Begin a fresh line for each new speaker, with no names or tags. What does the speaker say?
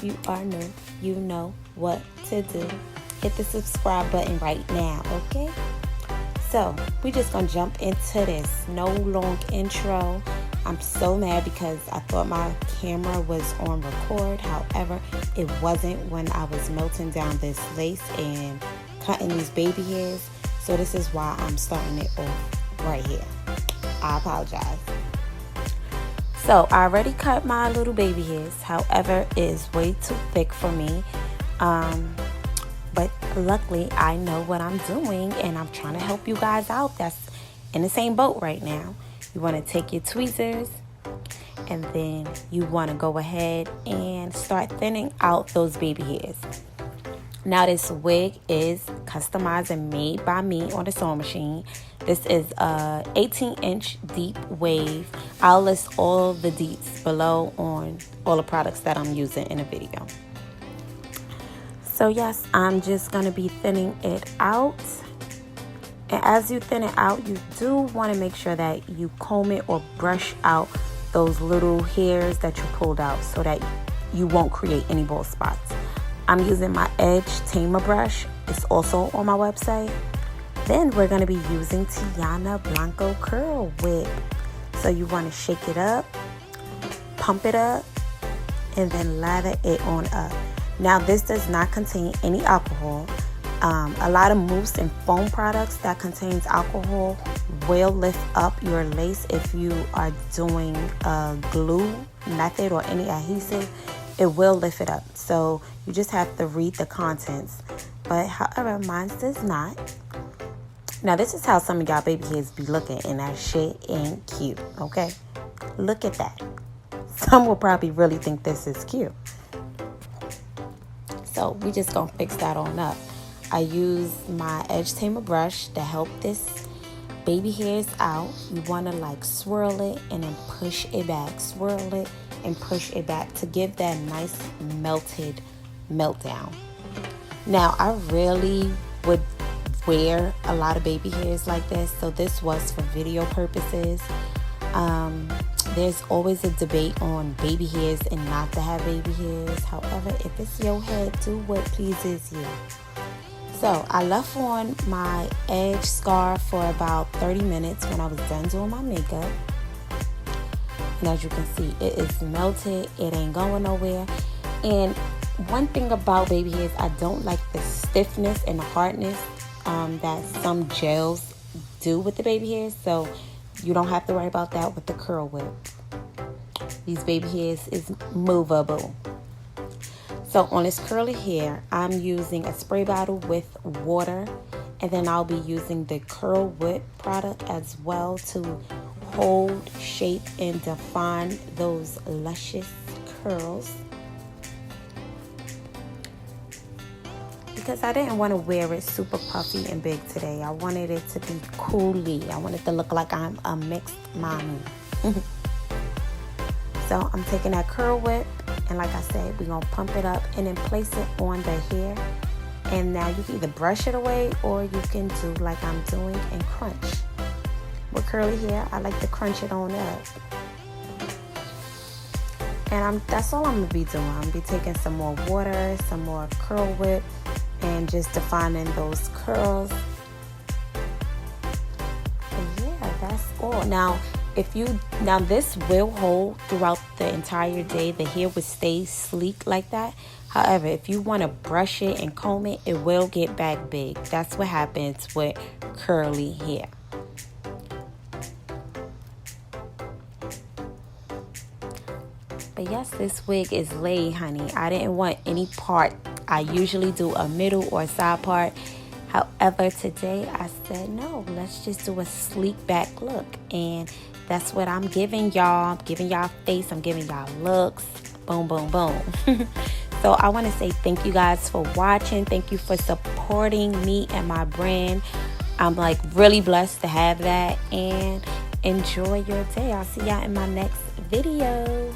you are new, you know what to do. Hit the subscribe button right now, okay? So, we just gonna jump into this. No long intro. I'm so mad because I thought my camera was on record. However, it wasn't when I was melting down this lace and cutting these baby hairs. So this is why I'm starting it off right here. I apologize. So I already cut my little baby hairs. However, it is way too thick for me. But luckily, I know what I'm doing, and I'm trying to help you guys out that's in the same boat right now. You want to take your tweezers, and then you want to go ahead and start thinning out those baby hairs. Now, this wig is customized and made by me on the sewing machine. This is a 18-inch deep wave. I'll list all the deets below on all the products that I'm using in a video. So yes, I'm just going to be thinning it out. And as you thin it out, you do want to make sure that you comb it or brush out those little hairs that you pulled out so that you won't create any bald spots. I'm using my Edge Tamer brush. It's also on my website. Then we're going to be using Tianna Blancoo Curl Whip. So you want to shake it up, pump it up, and then lather it on up. Now this does not contain any alcohol. A lot of mousse and foam products that contains alcohol will lift up your lace if you are doing a glue method or any adhesive. It will lift it up. So you just have to read the contents. But however, mine does not. Now this is how some of y'all baby hairs be looking, and that shit ain't cute, okay? Look at that. Some will probably really think this is cute. So we just gonna fix that on up. I use my Edge Tamer brush to help this baby hairs out. You want to like swirl it and then push it back. Swirl it and push it back to give that nice melted meltdown. Now I really would wear a lot of baby hairs like this. So this was for video purposes. There's always a debate on baby hairs and not to have baby hairs. However, if it's your head, do what pleases you. So I left on my edge scarf for about 30 minutes when I was done doing my makeup. And as you can see, it is melted. It ain't going nowhere. And one thing about baby hairs, I don't like the stiffness and the hardness that some gels do with the baby hairs. So you don't have to worry about that with the curl whip. These baby hairs is movable. So on this curly hair, I'm using a spray bottle with water, and then I'll be using the Curl Whip product as well to hold, shape, and define those luscious curls. Because I didn't want to wear it super puffy and big today. I wanted it to be coolie. I wanted it to look like I'm a mixed mommy. So I'm taking that Curl Whip, and like I said, we're going to pump it up and then place it on the hair. And now you can either brush it away or you can do like I'm doing and crunch. With curly hair, I like to crunch it on up. And that's all I'm going to be doing. I'm going to be taking some more water, some more Curl Whip, and just defining those curls. And yeah, that's all. Now this will hold throughout the entire day. The hair will stay sleek like that. However, if you want to brush it and comb it, it will get back big. That's what happens with curly hair. But yes, this wig is laid, honey. I didn't want any part. I usually do a middle or a side part. However, today I said, no, let's just do a sleek back look. And that's what I'm giving y'all. I'm giving y'all face. I'm giving y'all looks. Boom, boom, boom. So I want to say thank you guys for watching. Thank you for supporting me and my brand. I'm like really blessed to have that. And enjoy your day. I'll see y'all in my next video.